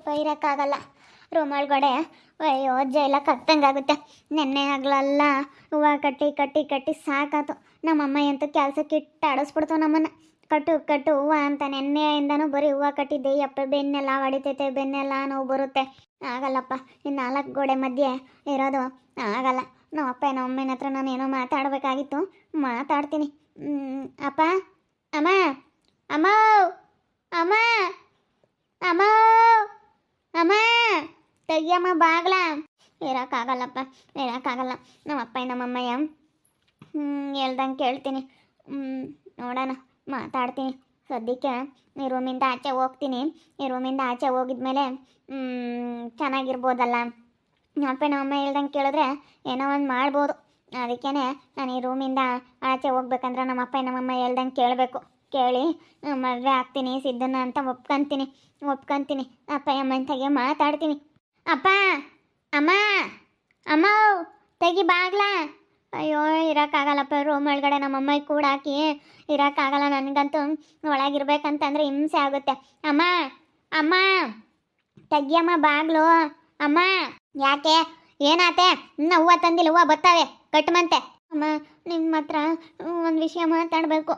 ಯಪ್ಪ ಇರೋಕ್ಕಾಗಲ್ಲ ರೂಮ್ ಒಳಗಡೆ. ಅಯ್ಯೋ ಜೈಲ ಕತ್ತಂಗಾಗುತ್ತೆ. ನೆನ್ನೆ ಆಗ್ಲಲ್ಲ ಹೂವು ಕಟ್ಟಿ ಕಟ್ಟಿ ಕಟ್ಟಿ ಸಾಕಾತು. ನಮ್ಮಮ್ಮ ಎಂತ ಕೆಲಸಕ್ಕೆ ಇಟ್ಟು ಆಡಿಸ್ಬಿಡ್ತು ನಮ್ಮನ್ನು. ಕಟ್ಟು ಕಟ್ಟು ಹೂವು ಅಂತ ನೆನ್ನೆಯಿಂದನೂ ಬರೀ ಹೂವು ಕಟ್ಟಿದ್ದೆ. ಯಪ್ಪ ಬೆನ್ನೆಲ್ಲ ಹೊಡಿತೈತೆ, ಬೆನ್ನೆಲ್ಲ ನೋವು ಬರುತ್ತೆ. ಆಗಲ್ಲಪ್ಪ, ಇನ್ನು 4 ಗೋಡೆ ಮಧ್ಯೆ ಇರೋದು ಆಗಲ್ಲ. ನಮ್ಮ ಅಪ್ಪ ನಮ್ಮಮ್ಮನ ಹತ್ರ ನಾನು ಏನೋ ಮಾತಾಡಬೇಕಾಗಿತ್ತು, ಮಾತಾಡ್ತೀನಿ. ಅಪ್ಪ, ಅಮ್ಮ, ಅಮ್ಮ, ಅಮ್ಮ, ಅಮ್ಮ, ಅಮ್ಮ, ತೆಗಿಯಮ್ಮ ಬಾಗ್ಲ. ಇರೋಕ್ಕಾಗಲ್ಲಪ್ಪ, ಇರೋಕ್ಕಾಗಲ್ಲ. ನಮ್ಮಪ್ಪ ನಮ್ಮಮ್ಮಯ್ಯ ಹೇಳ್ದಂಗೆ ಕೇಳ್ತೀನಿ. ನೋಡೋಣ, ಮಾತಾಡ್ತೀನಿ. ಸದ್ಯಕ್ಕೆ ಈ ರೂಮಿಂದ ಆಚೆ ಹೋಗ್ತೀನಿ. ಈ ರೂಮಿಂದ ಆಚೆ ಹೋಗಿದ್ಮೇಲೆ ಚೆನ್ನಾಗಿರ್ಬೋದಲ್ಲ. ನಮ್ಮಪ್ಪ ನಮ್ಮಮ್ಮ ಹೇಳ್ದಂಗೆ ಕೇಳಿದ್ರೆ ಏನೋ ಒಂದು ಮಾಡ್ಬೋದು. ಅದಕ್ಕೇ ನಾನು ಈ ರೂಮಿಂದ ಆಚೆ ಹೋಗ್ಬೇಕಂದ್ರೆ ನಮ್ಮಪ್ಪ ನಮ್ಮಮ್ಮ ಹೇಳ್ದಂಗೆ ಕೇಳಬೇಕು. ಕೇಳಿ ಮದುವೆ ಆಗ್ತೀನಿ ಸಿದ್ದನ್ನ ಅಂತ ಒಪ್ಕೊಂತೀನಿ. ಅಪ್ಪ ಅಮ್ಮಂತಾಗೆ ಮಾತಾಡ್ತೀನಿ. ಅಪ್ಪ, ಅಮ್ಮ, ಅಮ್ಮ, ತೆಗಿ ಬಾಗ್ಲ. ಅಯ್ಯೋ ಇರೋಕ್ಕಾಗಲ್ಲಪ್ಪ, ರೂಮ್ ಒಳಗಡೆ ನಮ್ಮಮ್ಮ ಕೂಡ ಹಾಕಿ ಇರೋಕ್ಕಾಗಲ್ಲ. ನನಗಂತೂ ಒಳಗಿರ್ಬೇಕಂತಂದ್ರೆ ಹಿಂಸೆ ಆಗುತ್ತೆ. ಅಮ್ಮ, ಅಮ್ಮ, ತೆಗಿಯಮ್ಮ ಬಾಗ್ಲು. ಅಮ್ಮ, ಯಾಕೆ ಏನಾತೆ? ಇನ್ನು ಹೂವು ತಂದಿಲ್ಲ, ಹೂವು ಬರ್ತವೆ, ಕಟ್ಮಂತೆ. ಅಮ್ಮ, ನಿಮ್ಮ ಹತ್ರ ಒಂದು ವಿಷಯ ಮಾತಾಡಬೇಕು.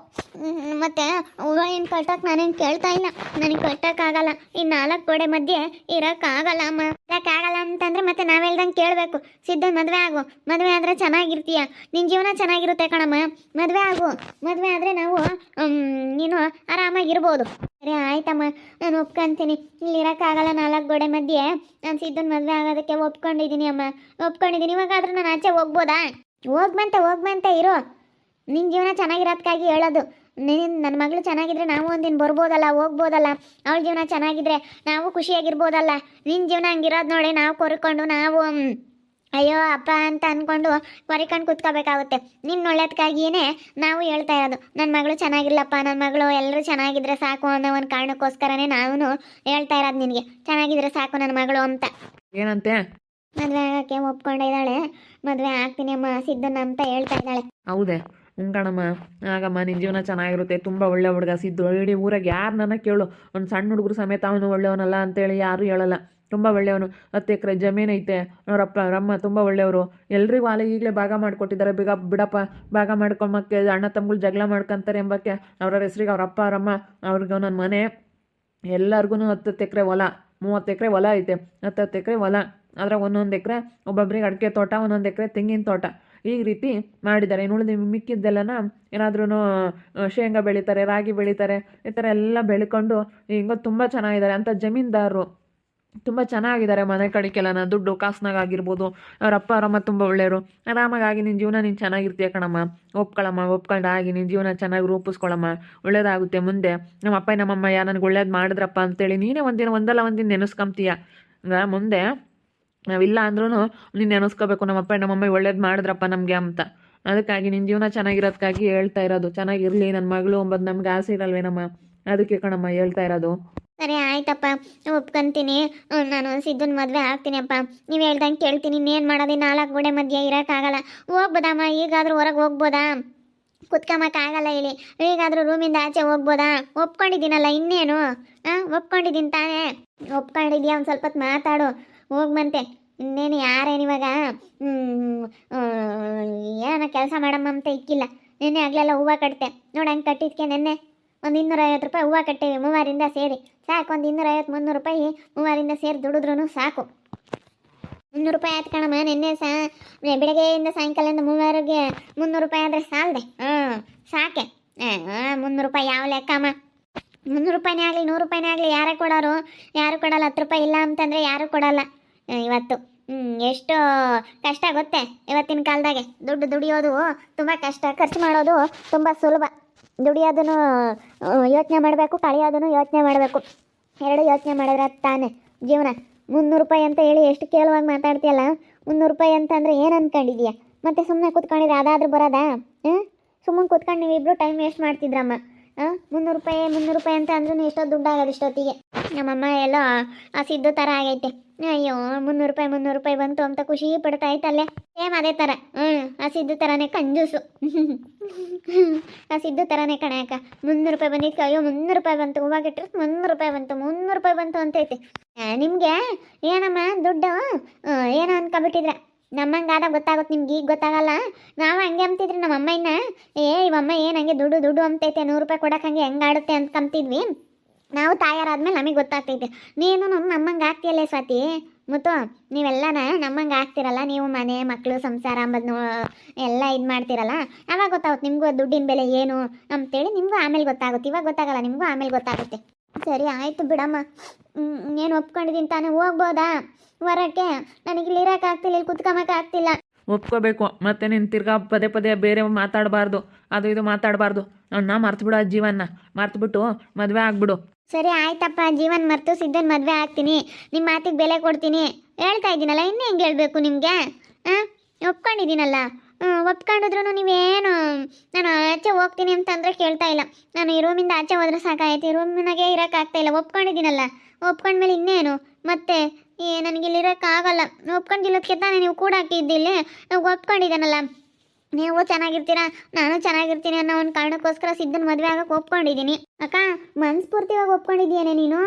ಮತ್ತು ಹೂವು ಏನು ಕಟ್ಟಕ್ಕೆ ನಾನೇನು ಕೇಳ್ತಾ ಇಲ್ಲ. ನನಗೆ ಕಟ್ಟೋಕ್ಕಾಗಲ್ಲ. ಈ 4 ಗೋಡೆ ಮಧ್ಯೆ ಇರೋಕ್ಕಾಗಲ್ಲ ಅಮ್ಮ. ಇರೋಕ್ಕಾಗಲ್ಲ ಅಂತಂದರೆ ಮತ್ತೆ ನಾವು ಹೇಳ್ದಂಗೆ ಕೇಳಬೇಕು. ಸಿದ್ಧ ಮದುವೆ ಆಗು. ಮದುವೆ ಆದರೆ ಚೆನ್ನಾಗಿರ್ತೀಯ, ನಿನ್ನ ಜೀವನ ಚೆನ್ನಾಗಿರುತ್ತೆ ಕಣಮ್ಮ. ಮದುವೆ ಆಗು. ಮದುವೆ ಆದರೆ ನಾವು ನೀನು ಆರಾಮಾಗಿರ್ಬೋದು. ಸರಿ ಆಯ್ತಮ್ಮ, ನಾನು ಒಪ್ಕೊಂತೀನಿ. ಇಲ್ಲಿ ಇರೋಕ್ಕಾಗಲ್ಲ 4 ಗೋಡೆ ಮಧ್ಯೆ. ನಾನು ಸಿದ್ಧನ ಮದುವೆ ಆಗೋದಕ್ಕೆ ಒಪ್ಕೊಂಡಿದ್ದೀನಿ ಅಮ್ಮ, ಒಪ್ಕೊಂಡಿದ್ದೀನಿ. ಇವಾಗಾದ್ರೂ ನಾನು ಆಚೆ ಹೋಗ್ಬೋದಾ? ಹೋಗ್ಬಂತೆ ಇರು. ನಿನ್ನ ಜೀವನ ಚೆನ್ನಾಗಿರೋದಕ್ಕಾಗಿ ಹೇಳೋದು. ನನ್ನ ಮಗಳು ಚೆನ್ನಾಗಿದ್ರೆ ನಾವು ಒಂದಿನ ಬರ್ಬೋದಲ್ಲ, ಹೋಗ್ಬೋದಲ್ಲ. ಅವಳ ಜೀವನ ಚೆನ್ನಾಗಿದ್ರೆ ನಾವು ಖುಷಿಯಾಗಿರ್ಬೋದಲ್ಲ. ನಿನ್ನ ಜೀವನ ಹಂಗಿರೋದು ನೋಡಿ ನಾವು ಕೊರ್ಕೊಂಡು ನಾವು ಅಯ್ಯೋ ಅಪ್ಪ ಅಂತ ಅಂದ್ಕೊಂಡು ಕೊರಿಕೊಂಡು ಕೂತ್ಕೋಬೇಕಾಗುತ್ತೆ. ನಿನ್ನ ಒಳ್ಳೇದಕ್ಕಾಗಿಯೇ ನಾವು ಹೇಳ್ತಾ ಇರೋದು. ನನ್ನ ಮಗಳು ಚೆನ್ನಾಗಿಲ್ಲಪ್ಪ, ನನ್ನ ಮಗಳು ಎಲ್ಲರೂ ಚೆನ್ನಾಗಿದ್ರೆ ಸಾಕು ಅನ್ನೋ ಒಂದು ಕಾರಣಕ್ಕೋಸ್ಕರನೇ ನಾವು ಹೇಳ್ತಾ ಇರೋದು ನಿನಗೆ. ಚೆನ್ನಾಗಿದ್ರೆ ಸಾಕು ನನ್ನ ಮಗಳು ಅಂತ. ಏನಂತೆ? ಮದುವೆ ಆಗೋಕ್ಕೆ ಒಪ್ಕೊಂಡಿದ್ದಾಳೆ. ಮದುವೆ ಆಗ್ತೀನಿ ಅಮ್ಮ ಸಿದ್ದನ್ನ ಅಂತ ಹೇಳ್ತಾ ಇದ್ದಾಳೆ. ಹೌದೇ? ಕಣಮ್ಮ, ಆಗಮ್ಮ, ನಿನ್ನ ಜೀವನ ಚೆನ್ನಾಗಿರುತ್ತೆ. ತುಂಬ ಒಳ್ಳೆ ಹುಡುಗ ಸಿದ್ದು. ಇಡೀ ಊರಾಗ ಯಾರನ್ನ ಕೇಳು, ಒಂದು ಸಣ್ಣ ಹುಡುಗರು ಸಮೇತ ಅವನು ಒಳ್ಳೆಯವನಲ್ಲ ಅಂತೇಳಿ ಯಾರೂ ಹೇಳಲ್ಲ. ತುಂಬ ಒಳ್ಳೆಯವನು. 10 ಎಕರೆ ಜಮೀನು ಐತೆ. ಅವರಪ್ಪ ಅವರಮ್ಮ ತುಂಬ ಒಳ್ಳೆಯವರು. ಎಲ್ರಿಗೂ ಈಗಲೇ ಭಾಗ ಮಾಡಿಕೊಟ್ಟಿದ್ದಾರೆ. ಬಿಡಪ್ಪ, ಭಾಗ ಮಾಡ್ಕೊಂಬಕ್ಕೆ ಅಣ್ಣ ತಮ್ಮಗಳು ಜಗಳ ಮಾಡ್ಕೊತಾರೆ ಎಂಬಕ್ಕೆ ಅವ್ರ ಹೆಸ್ರಿಗೆ ಅವರಪ್ಪ ಅವರಮ್ಮ ಅವ್ರಿಗೆ ನನ್ನ ಮನೆ ಎಲ್ಲರಿಗೂ 10 ಎಕರೆ ಹೊಲ, 30 ಎಕರೆ ಹೊಲ ಐತೆ. 10 ಎಕರೆ ಹೊಲ, ಆದರೆ 1 ಎಕರೆ ಒಬ್ಬೊಬ್ರಿಗೆ ಅಡಿಕೆ ತೋಟ, 1 ಎಕರೆ ತೆಂಗಿನ ತೋಟ, ಈ ರೀತಿ ಮಾಡಿದ್ದಾರೆ. ಇನ್ನು ಮಿಕ್ಕಿದ್ದೆಲ್ಲನ ಏನಾದ್ರೂ ಶೇಂಗಾ ಬೆಳೀತಾರೆ, ರಾಗಿ ಬೆಳೀತಾರೆ. ಈ ಥರ ಎಲ್ಲ ಬೆಳ್ಕೊಂಡು ಹಿಂಗೆ ತುಂಬ ಚೆನ್ನಾಗಿದ್ದಾರೆ ಅಂತ ಜಮೀನ್ದಾರರು. ತುಂಬ ಚೆನ್ನಾಗಿದ್ದಾರೆ. ಮನೆ ಕಡೆಗೆಲ್ಲನ ದುಡ್ಡು ಕಾಸ್ನಾಗ ಆಗಿರ್ಬೋದು. ಅವರಪ್ಪ ಅವರಮ್ಮ ತುಂಬ ಒಳ್ಳೆಯವರು. ಆರಾಮಾಗಿ ನಿನ್ನ ಜೀವನ ನೀನು ಚೆನ್ನಾಗಿರ್ತೀಯ ಕಣಮ್ಮ. ಒಪ್ಕೊಂಡಾಗಿ ನಿನ್ನ ಜೀವನ ಚೆನ್ನಾಗಿ ರೂಪಿಸ್ಕೊಳಮ್ಮ. ಒಳ್ಳೇದಾಗುತ್ತೆ ಮುಂದೆ. ನಮ್ಮ ಅಪ್ಪ ನಮ್ಮಮ್ಮ ನನಗೆ ಒಳ್ಳೇದು ಮಾಡಿದ್ರಪ್ಪ ಅಂತೇಳಿ ನೀನೇ ಒಂದಲ್ಲ ಒಂದಿನ ನೆನೆಸ್ಕೊಂತೀಯ. ಮುಂದೆ ನಾವಿಲ್ಲ ಅಂದ್ರೂ ನೀನು ನೆನೆಸ್ಕೋಬೇಕು, ನಮ್ಮಪ್ಪ ನಮ್ಮಮ್ಮ ಒಳ್ಳೇದು ಮಾಡಿದ್ರಪ್ಪ ನಮಗೆ ಅಂತ. ಅದಕ್ಕಾಗಿ ನಿನ್ನ ಜೀವನ ಚೆನ್ನಾಗಿರೋದಕ್ಕಾಗಿ ಹೇಳ್ತಾ ಇರೋದು. ಚೆನ್ನಾಗಿರಲಿ ನನ್ನ ಮಗಳು ಅಂಬದು ನಮ್ಗೆ ಆಸೆ ಇರಲ್ವೇನಮ್ಮ, ಅದಕ್ಕೆ ಕಣಮ್ಮ ಹೇಳ್ತಾ ಇರೋದು. ಸರಿ ಆಯ್ತಪ್ಪ, ಒಪ್ಕೊಂತೀನಿ. ನಾನು ಸಿದ್ದನ ಮದುವೆ ಆಗ್ತೀನಿ ಅಪ್ಪ. ನೀವು ಹೇಳ್ದಂಗೆ ಕೇಳ್ತೀನಿ. ಇನ್ನೇನು ಮಾಡೋದು? 4 ಗೋಡೆ ಮಧ್ಯೆ ಇರೋಕ್ಕಾಗಲ್ಲ. ಹೋಗ್ಬೋದಮ್ಮ? ಈಗಾದರೂ ಹೊರಗೆ ಹೋಗ್ಬೋದಾ? ಕುತ್ಕೊಂಬಕ್ಕಾಗಲ್ಲ ಇಲ್ಲಿ. ಈಗಾದರೂ ರೂಮಿಂದ ಆಚೆ ಹೋಗ್ಬೋದಾ? ಒಪ್ಕೊಂಡಿದ್ದೀನಲ್ಲ, ಇನ್ನೇನು? ಒಪ್ಕೊಂಡಿದ್ದೀನಿ ತಾನೇ. ಒಪ್ಕೊಂಡಿದ್ಯಾ? ಒಂದು ಸ್ವಲ್ಪ ಹೊತ್ತು ಮಾತಾಡು. ಹೋಗ್ಬಂತೆ. ಇನ್ನೇನು ಯಾರೇನಿವಾಗ ಏನೋ ಕೆಲಸ ಮಾಡಮ್ಮ ಅಂತ ಇಕ್ಕಿಲ್ಲ. ನಿನ್ನೆ ಆಗಲೆಲ್ಲ ಹೂವು ಕಟ್ತೆ ನೋಡಿ. ಹಂಗೆ ಕಟ್ಟಿದ್ಕೆ ನಿನ್ನೆ ಒಂದು 250 ರೂಪಾಯಿ ಹೂವು ಕಟ್ಟೇವಿ ಮೂವರಿಂದ ಸೇರಿ. ಸಾಕು, ಒಂದು 250-300 ರೂಪಾಯಿ ಮೂವರಿಂದ ಸೇರಿ ದುಡಿದ್ರೂ ಸಾಕು. 300 ರೂಪಾಯಿ ಆಯ್ತು ಕಣಮ್ಮ. ನಿನ್ನೆ ಬೆಳಗ್ಗೆಯಿಂದ ಸಾಯಂಕಾಲದಿಂದ 300 ರೂಪಾಯಿ ಆದರೆ ಸಾಲದೆ? ಸಾಕೆ. 300 ರೂಪಾಯಿ ಯಾವ ಲೆಕ್ಕಮ್ಮ? 300 ರೂಪಾಯಿನೇ ಆಗಲಿ 100 ರೂಪಾಯಿನೇ ಆಗಲಿ ಯಾರೇ ಕೊಡೋರು? ಯಾರು ಕೊಡಲ್ಲ. 10 ರೂಪಾಯಿ ಇಲ್ಲ ಅಂತಂದರೆ ಯಾರು ಕೊಡಲ್ಲ ಇವತ್ತು. ಎಷ್ಟು ಕಷ್ಟ ಗೊತ್ತೇ ಇವತ್ತಿನ ಕಾಲದಾಗೆ. ದುಡ್ಡು ದುಡಿಯೋದು ತುಂಬ ಕಷ್ಟ, ಖರ್ಚು ಮಾಡೋದು ತುಂಬ ಸುಲಭ. ದುಡಿಯೋದನ್ನು ಯೋಚನೆ ಮಾಡಬೇಕು, ಕಳೆಯೋದನ್ನು ಯೋಚನೆ ಮಾಡಬೇಕು. 2 ಯೋಚನೆ ಮಾಡಿದ್ರೆ ತಾನೇ ಜೀವನ. 300 ರೂಪಾಯಿ ಅಂತ ಹೇಳಿ ಎಷ್ಟು ಕೇಳುವಾಗ ಮಾತಾಡ್ತೀಯಲ್ಲ. 300 ರೂಪಾಯಿ ಅಂತಂದರೆ ಏನು ಅಂದ್ಕೊಂಡಿದೀಯ? ಮತ್ತೆ ಸುಮ್ಮನೆ ಕೂತ್ಕೊಂಡಿದ್ರೆ ಅದಾದ್ರೂ ಬರೋದಾ? ಸುಮ್ಮನೆ ಕೂತ್ಕೊಂಡು ನೀವಿಬ್ಬರು ಟೈಮ್ ವೇಸ್ಟ್ ಮಾಡ್ತಿದ್ರಮ್ಮ. ₹300 ಅಂತ ಅಂದ್ರೂ ಎಷ್ಟೋ ದುಡ್ಡು ಆಗೋದು ಇಷ್ಟೊತ್ತಿಗೆ. ನಮ್ಮಮ್ಮ ಎಲ್ಲ ಆ ಸಿದ್ದು ಥರ ಆಗೈತೆ. ಅಯ್ಯೋ ₹300 ಬಂತು ಅಂತ ಖುಷಿ ಪಡ್ತಾ ಇತ್ತಲ್ಲೇ. ಸೇಮ್ ಅದೇ ಥರ. ಆ ಸಿದ್ದು ಥರನೇ ಕಂಜೂಸು. ಆ ಸಿದ್ದು ಥರನೇ ಕಣೆ ಅಕ್ಕ. ₹300 ಬಂದಿತ್ತು. ಅಯ್ಯೋ ₹300 ಬಂತು, ಹೂವು ಇಟ್ಟರೆ ₹300 ಬಂತು, ₹300 ಬಂತು ಅಂತೈತೆ. ನಿಮಗೆ ಏನಮ್ಮ ದುಡ್ಡು ಏನೋ ಅನ್ಕೊಬಿಟ್ಟಿದ್ರೆ ನಮ್ಮಂಗಾದಾಗ ಗೊತ್ತಾಗುತ್ತೆ, ನಿಮ್ಗೆ ಈಗ ಗೊತ್ತಾಗಲ್ಲ. ನಾವು ಹಂಗೆ ಅಂತಿದ್ರಿ ನಮ್ಮ ಅಮ್ಮಯ್ಯನ. ಇವಮ್ಮ ಏನು ಹಂಗೆ ದುಡ್ಡು ದುಡ್ಡು ಅಂತೈತೆ, ₹100 ಕೊಡಕ್ಕೆ ಹಂಗೆ ಹೆಂಗೆ ಆಡುತ್ತೆ ಅಂತ ಕಂತಿದ್ವಿ. ನಾವು ತಾಯಾರಾದ್ಮೇಲೆ ನಮಗೆ ಗೊತ್ತಾಗ್ತೈತೆ. ನೀನು ನಮ್ಮಂಗೆ ಆಗ್ತೀಯಲ್ಲೇ ಸ್ವಾತಿ. ಮತ್ತು ನೀವೆಲ್ಲನ ನಮ್ಮಂಗೆ ಆಗ್ತಿರಲ್ಲ. ನೀವು ಮನೆ ಮಕ್ಕಳು ಸಂಸಾರ ಅಂಬದು ಎಲ್ಲ ಇದು ಮಾಡ್ತಿರಲ್ಲ. ಆವಾಗ ಗೊತ್ತಾಗುತ್ತೆ ನಿಮಗೂ ದುಡ್ಡಿನ ಬೆಲೆ ಏನು ಅಂತೇಳಿ. ನಿಮಗೂ ಆಮೇಲೆ ಗೊತ್ತಾಗುತ್ತೆ, ಇವಾಗ ಗೊತ್ತಾಗಲ್ಲ, ನಿಮಗೂ ಆಮೇಲೆ ಗೊತ್ತಾಗುತ್ತೆ. ಸರಿ ಆಯಿತು ಬಿಡಮ್ಮ. ಏನು ಒಪ್ಕೊಂಡಿದ್ದೀನಿ ತಾನೇ, ಹೋಗ್ಬೋದಾ ಹೊರಕ್ಕೆ? ನನಗೆ ಇಲ್ಲಿ ಇರೋಕ್ಕಾಗ್ತಿಲ್ಲ, ಇಲ್ಲಿ ಕುತ್ಕೊಂಬಕ್ಕಾಗ್ತಿಲ್ಲ. ಒಪ್ಕೋಬೇಕು. ಮತ್ತೆ ನೀನು ತಿರ್ಗಾ ಪದೇ ಪದೇ ಬೇರೆ ಮಾತಾಡಬಾರ್ದು, ಅದು ಇದು ಮಾತಾಡಬಾರ್ದು. ಅಣ್ಣ ಮರ್ತುಬಿಡು, ಆ ಜೀವನ ಮರ್ತುಬಿಟ್ಟು ಮದುವೆ ಆಗ್ಬಿಡು. ಸರಿ ಆಯ್ತಪ್ಪ, ಜೀವನ್ ಮರೆತು ಸಿದ್ದನ್ ಮದುವೆ ಆಗ್ತೀನಿ. ನಿಮ್ಮ ಮಾತಿಗೆ ಬೆಲೆ ಕೊಡ್ತೀನಿ ಹೇಳ್ತಾ ಇದ್ದೀನಲ್ಲ, ಇನ್ನೂ ಹೆಂಗೆ ಹೇಳಬೇಕು ನಿಮಗೆ? ಒಪ್ಕೊಂಡಿದ್ದೀನಲ್ಲ. ಒಪ್ಕೊಂಡಿದ್ರು ನೀವೇನು ನಾನು ಆಚೆ ಹೋಗ್ತೀನಿ ಅಂತಂದರೆ ಕೇಳ್ತಾ ಇಲ್ಲ. ನಾನು ಈ ರೂಮಿಂದ ಆಚೆ ಹೋದ್ರೆ ಸಾಕಾಯ್ತು, ಈ ರೂಮಿನಾಗೆ ಇರೋಕ್ಕಾಗ್ತಾ ಇಲ್ಲ. ಒಪ್ಕೊಂಡಿದ್ದೀನಲ್ಲ, ಒಪ್ಕೊಂಡ್ಮೇಲೆ ಇನ್ನೇನು ಮತ್ತೆ ನನಗೆ ಇಲ್ಲಿ ಇರೋಕ್ಕಾಗಲ್ಲ. ಒಪ್ಕೊಂಡಿಲ್ಲದಕ್ಕೆ ತಾನೇ ನೀವು ಕೂಡ ಹಾಕಿದ್ದಿಲ್ಲಿ. ಒಪ್ಕೊಂಡಿದ್ದಾನಲ್ಲ, ನೀವು ಚೆನ್ನಾಗಿರ್ತೀರಾ, ನಾನು ಚೆನ್ನಾಗಿರ್ತೀನಿ ಅನ್ನೋ ಒಂದು ಕಾರಣಕ್ಕೋಸ್ಕರ ಸಿದ್ದನ ಮದುವೆ ಆಗಕ್ಕೆ ಒಪ್ಕೊಂಡಿದ್ದೀನಿ. ಅಕ್ಕ ಮನಸ್ಫೂರ್ತಿಯಾಗಿ ಒಪ್ಕೊಂಡಿದ್ದೀಯೇನೆ ನೀನು?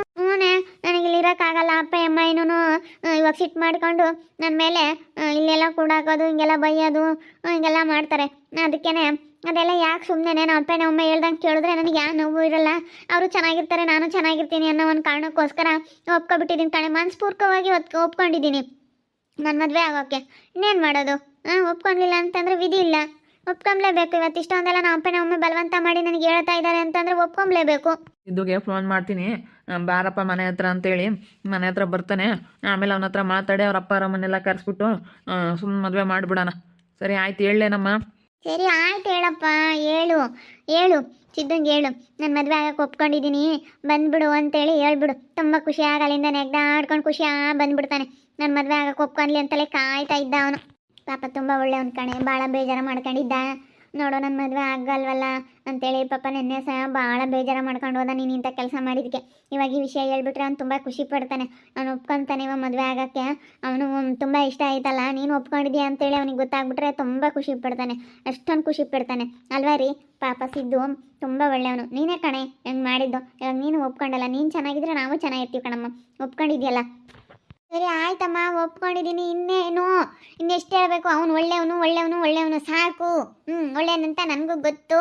ನನಗೆ ಇಲ್ಲಿ ಇರೋಕ್ಕಾಗಲ್ಲ. ಅಪ್ಪ ಅಮ್ಮ ಏನೂ ಇವಾಗ ಸಿಟ್ಟು ಮಾಡಿಕೊಂಡು ನನ್ನ ಮೇಲೆ ಇಲ್ಲೆಲ್ಲ ಕೂಡಾಕೋದು, ಹಿಂಗೆಲ್ಲ ಬೈಯೋದು, ಹಿಂಗೆಲ್ಲ ಮಾಡ್ತಾರೆ. ಅದಕ್ಕೇನೆ ಅದೆಲ್ಲ ಯಾಕೆ ಸುಮ್ಮನೆ ನಮ್ಮ ಅಪ್ಪ ನಮ್ಮ ಅಮ್ಮ ಹೇಳ್ದಂಗೆ ಕೇಳಿದ್ರೆ ನನಗೆ ಯಾವ ನೋವು ಇರಲ್ಲ. ಅವರು ಚೆನ್ನಾಗಿರ್ತಾರೆ, ನಾನು ಚೆನ್ನಾಗಿರ್ತೀನಿ ಅನ್ನೋ ಒಂದು ಕಾರಣಕ್ಕೋಸ್ಕರ ಒಪ್ಕೊಬಿಟ್ಟಿದ್ದೀನಿ ಕಣೆ. ಮನಸ್ಪೂರ್ವಕವಾಗಿ ಒಪ್ಕೊಂಡಿದ್ದೀನಿ ನನ್ನ ಮದುವೆ ಆಗೋಕ್ಕೆ. ಇನ್ನೇನು ಮಾಡೋದು? ಒಪ್ಕೊಂಡಿಲ್ಲ ಅಂತಂದರೆ ವಿಧಿ ಇಲ್ಲ, ಒಪ್ಕೊಂಬ್ಲೇಬೇಕು. ಇವತ್ತು ಇಷ್ಟೊಂದೆಲ್ಲ ನಮ್ಮ ಅಪ್ಪ ನಮ್ಮ ಅಮ್ಮ ಬಲವಂತ ಮಾಡಿ ನನಗೆ ಹೇಳ್ತಾ ಇದ್ದಾರೆ ಅಂತಂದರೆ ಒಪ್ಕೊಂಬ್ಲೇಬೇಕು. ಇದ್ದುಗೆ ಫೋನ್ ಮಾಡ್ತೀನಿ, ಬಾರಪ್ಪ ಮನೆ ಹತ್ರ ಅಂತೇಳಿ ಮನೆ ಹತ್ರ ಬರ್ತಾನೆ. ಆಮೇಲೆ ಅವನ ಹತ್ರ ಮಾತಾಡಿ ಅವ್ರ ಅಪ್ಪ ಅವರಮ್ಮನ್ನೆಲ್ಲ ಕರೆಸ್ಬಿಟ್ಟು ಸುಮ್ಮನೆ ಮದುವೆ ಮಾಡಿಬಿಡೋಣ. ಸರಿ ಆಯ್ತು, ಹೇಳೇನಮ್ಮ? ಸರಿ ಆಯ್ತು ಹೇಳಪ್ಪ, ಹೇಳು ಸಿದ್ದಂಗೆ ಹೇಳು. ನಾನು ಮದುವೆ ಆಗಕ್ಕೆ ಒಪ್ಕೊಂಡಿದ್ದೀನಿ, ಬಂದ್ಬಿಡು ಅಂತೇಳಿ ಹೇಳ್ಬಿಡು. ತುಂಬ ಖುಷಿ ಆಗಲ್ಲಿಂದ ನೆಗ್ದಾಡ್ಕೊಂಡು ಖುಷಿ ಬಂದ್ಬಿಡ್ತಾನೆ. ನಾನು ಮದುವೆ ಆಗಕ್ಕೆ ಒಪ್ಕೊಂಡ್ಲಿ ಅಂತಲೇ ಕಾಯ್ತಾ ಇದ್ದ ಅವನು. ಪಾಪ ತುಂಬ ಒಳ್ಳೆಯವನು ಕಣೆ, ಭಾಳ ಬೇಜಾರು ಮಾಡ್ಕೊಂಡಿದ್ದ. ನೋಡು ನನ್ನ ಮದುವೆ ಆಗಲ್ವಲ್ಲ ಅಂತೇಳಿ ಪಾಪ ನೆನ್ನೆ ಸಹ ಭಾಳ ಬೇಜಾರು ಮಾಡ್ಕೊಂಡು ಹೋದ ನೀನು ಇಂಥ ಕೆಲಸ ಮಾಡಿದ್ದಕ್ಕೆ. ಇವಾಗ ಈ ವಿಷಯ ಹೇಳ್ಬಿಟ್ರೆ ಅವ್ನು ತುಂಬ ಖುಷಿ ಪಡ್ತಾನೆ. ಅವನು ಒಪ್ಕೊತಾನೆ ಇವಾಗ ಮದುವೆ ಆಗೋಕ್ಕೆ. ಅವನು ತುಂಬ ಇಷ್ಟ ಆಯ್ತಲ್ಲ, ನೀನು ಒಪ್ಕೊಂಡಿದ್ಯಾ ಅಂತೇಳಿ ಅವನಿಗೆ ಗೊತ್ತಾಗ್ಬಿಟ್ರೆ ತುಂಬ ಖುಷಿ ಪಡ್ತಾನೆ, ಅಷ್ಟೊಂದು ಖುಷಿ ಪಡ್ತಾನೆ ಅಲ್ವಾ ರೀ? ಪಾಪ ಸಿದ್ದು ತುಂಬ ಒಳ್ಳೆಯವನು. ನೀನೇ ಕಣೆ ಹೆಂಗೆ ಮಾಡಿದ್ದು. ಇವಾಗ ನೀನು ಒಪ್ಕೊಂಡಲ್ಲ, ನೀನು ಚೆನ್ನಾಗಿದ್ರೆ ನಾವು ಚೆನ್ನಾಗಿರ್ತೀವಿ ಕಣಮ್ಮ. ಒಪ್ಕೊಂಡಿದ್ಯಲ್ಲ, ಸರಿ ಆಯ್ತಮ್ಮ, ಒಪ್ಕೊಂಡಿದ್ದೀನಿ. ಇನ್ನೆಷ್ಟು ಹೇಳಬೇಕು? ಅವನು ಒಳ್ಳೆಯವನು ಸಾಕು. ಒಳ್ಳೆಯವನಂತ ನನಗೂ ಗೊತ್ತು,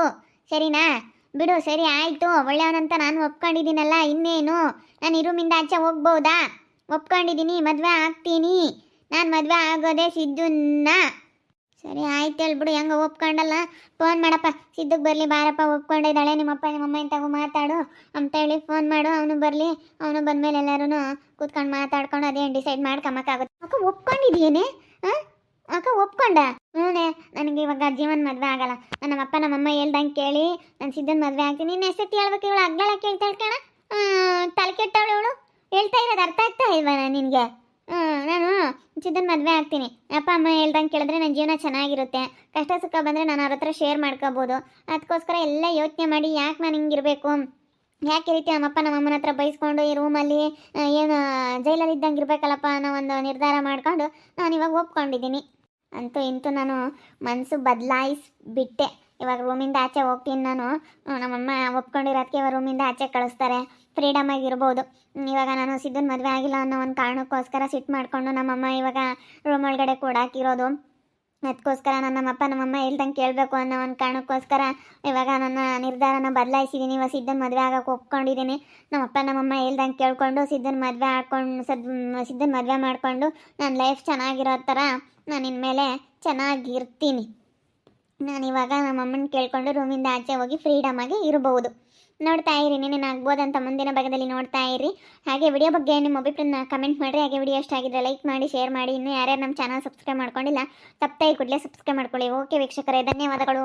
ಸರಿನಾ? ಬಿಡು, ಸರಿ ಆಯಿತು. ಒಳ್ಳೆಯವನಂತ ನಾನು ಒಪ್ಕೊಂಡಿದ್ದೀನಲ್ಲ, ಇನ್ನೇನು? ನಾನು ಈ ರೂಮಿಂದ ಆಚೆ ಹೋಗ್ಬೋದಾ? ಒಪ್ಕೊಂಡಿದ್ದೀನಿ, ಮದುವೆ ಆಗ್ತೀನಿ. ನಾನು ಮದುವೆ ಆಗೋದೇ ಸಿದ್ದುನ್ನ. ಸರಿ ಆಯ್ತು ಹೇಳ್ಬಿಡು, ಹೆಂಗೆ ಒಪ್ಕೊಂಡಲ್ಲ. ಫೋನ್ ಮಾಡಪ್ಪ, ಸಿದ್ದುಗೆ ಬರಲಿ, ಬಾರಪ್ಪ ಒಪ್ಕೊಂಡಿದ್ದಾಳೆ ನಿಮ್ಮಪ್ಪ ನಿಮ್ಮಮ್ಮ ಇಂತಾಗೂ ಮಾತಾಡು ಅಂತೇಳಿ ಫೋನ್ ಮಾಡು. ಅವನು ಬರಲಿ. ಅವನು ಬಂದಮೇಲೆ ಎಲ್ಲರೂ ಕೂತ್ಕೊಂಡು ಮಾತಾಡ್ಕೊಂಡು ಅದೇನು ಡಿಸೈಡ್ ಮಾಡ್ಕೊಂಬಕ್ಕಾಗುತ್ತೆ. ಅಕ್ಕ ಒಪ್ಕೊಂಡಿದ್ದೀಯೇನೆ? ಅಕ್ಕ ಒಪ್ಕೊಂಡ? ನನಗೆ ಇವಾಗ ಜೀವನ ಮದುವೆ ಆಗಲ್ಲ. ನಮ್ಮಪ್ಪ ನಮ್ಮಮ್ಮ ಹೇಳ್ದಂಗೆ ಕೇಳಿ ನಾನು ಸಿದ್ದನ ಮದುವೆ ಆಗ್ತೀನಿ. ನಿನ್ನ ಹೆಸರು ಹೇಳ್ಬೇಕು, ಇವಳು ಅಗ್ಗಳ ಕೇಳ್ತಾಳೆ ಕಣ. ತಲೆ ಕೆಟ್ಟವಳು ಇವಳು. ಹೇಳ್ತಾ ಇರೋದು ಅರ್ಥ ಆಗ್ತಾ ಇಲ್ವಾ ನಿನಗೆ? ನಾನು ಸಿದ್ದನ ಮದುವೆ ಆಗ್ತೀನಿ. ಅಪ್ಪ ಅಮ್ಮ ಹೇಳ್ದಂಗೆ ಕೇಳಿದ್ರೆ ನನ್ನ ಜೀವನ ಚೆನ್ನಾಗಿರುತ್ತೆ. ಕಷ್ಟ ಸುಖ ಬಂದರೆ ನಾನು ಅವ್ರ ಹತ್ರ ಶೇರ್ ಮಾಡ್ಕೋಬೋದು. ಅದಕ್ಕೋಸ್ಕರ ಎಲ್ಲ ಯೋಚನೆ ಮಾಡಿ ಯಾಕೆ ನಾನು ಹಿಂಗಿರಬೇಕು, ಯಾಕೆ ರೀತಿ ನಮ್ಮಪ್ಪ ನಮ್ಮಮ್ಮನ ಹತ್ರ ಬೈಸ್ಕೊಂಡು ಈ ರೂಮಲ್ಲಿ ಏನು ಜೈಲಲ್ಲಿ ಇದ್ದಂಗೆ ಇರಬೇಕಲ್ಲಪ್ಪ ಅನ್ನೋ ಒಂದು ನಿರ್ಧಾರ ಮಾಡ್ಕೊಂಡು ನಾನು ಇವಾಗ ಒಪ್ಕೊಂಡಿದ್ದೀನಿ. ಅಂತೂ ಇಂತೂ ನಾನು ಮನಸ್ಸು ಬದಲಾಯಿಸ್ಬಿಟ್ಟೆ. ಇವಾಗ ರೂಮಿಂದ ಆಚೆ ಹೋಗ್ತೀನಿ ನಾನು. ನಮ್ಮಮ್ಮ ಒಪ್ಕೊಂಡಿರೋದಕ್ಕೆ ಇವಾಗ ರೂಮಿಂದ ಆಚೆ ಕಳಿಸ್ತಾರೆ, ಫ್ರೀಡಮ್ ಆಗಿರ್ಬೋದು. ಇವಾಗ ನಾನು ಸಿದ್ದನ ಮದುವೆ ಆಗಿಲ್ಲ ಅನ್ನೋ ಒಂದು ಕಾರಣಕ್ಕೋಸ್ಕರ ಸಿಟ್ಟು ಮಾಡಿಕೊಂಡು ನಮ್ಮಮ್ಮ ಇವಾಗ ರೂಮ್ ಒಳಗಡೆ ಕೂಡಾಕಿರೋದು. ಅದಕ್ಕೋಸ್ಕರ ನಮ್ಮಪ್ಪ ನಮ್ಮಮ್ಮ ಹೇಳ್ದಂಗೆ ಕೇಳಬೇಕು ಅನ್ನೋ ಒಂದು ಕಾರಣಕ್ಕೋಸ್ಕರ ಇವಾಗ ನನ್ನ ನಿರ್ಧಾರನ ಬದಲಾಯಿಸಿದ್ದೀನಿ. ಇವಾಗ ಸಿದ್ದನ ಮದುವೆ ಆಗೋಕೆ ಒಪ್ಕೊಂಡಿದ್ದೀನಿ. ನಮ್ಮಪ್ಪ ನಮ್ಮಮ್ಮ ಹೇಳ್ದಂಗೆ ಕೇಳಿಕೊಂಡು ಸಿದ್ದನ ಮದುವೆ ಮಾಡಿಕೊಂಡು ನನ್ನ ಲೈಫ್ ಚೆನ್ನಾಗಿರೋ ಥರ ನಾನು ಇನ್ಮೇಲೆ ಚೆನ್ನಾಗಿರ್ತೀನಿ. ನಾನಿವಾಗ ನಮ್ಮಮ್ಮನ ಕೇಳಿಕೊಂಡು ರೂಮಿಂದ ಆಚೆ ಹೋಗಿ ಫ್ರೀಡಮ್ ಆಗಿ ಇರಬಹುದು. ನೋಡ್ತಾ ಇರಿ, ನೀನೇನು ಆಗ್ಬೋದಂತ ಮುಂದಿನ ಭಾಗದಲ್ಲಿ ನೋಡ್ತಾ ಇರಿ. ಹಾಗೆ ವಿಡಿಯೋ ಬಗ್ಗೆ ನಿಮ್ಮ ಅಭಿಪ್ರಾಯನ ಕಮೆಂಟ್ ಮಾಡಿರಿ. ಹಾಗೆ ವಿಡಿಯೋ ಇಷ್ಟ ಆಗಿದ್ರೆ ಲೈಕ್ ಮಾಡಿ, ಶೇರ್ ಮಾಡಿ. ಇನ್ನೂ ಯಾರ್ಯಾರು ನಮ್ಮ ಚಾನಲ್ ಸಬ್ಸ್ಕ್ರೈಬ್ ಮಾಡ್ಕೊಂಡಿಲ್ಲ, ತಪ್ಪದೇ ಕೂಡಲೇ ಸಬ್ಸ್ಕ್ರೈಬ್ ಮಾಡ್ಕೊಳ್ಳಿ. ಓಕೆ ವೀಕ್ಷಕರೇ, ಧನ್ಯವಾದಗಳು.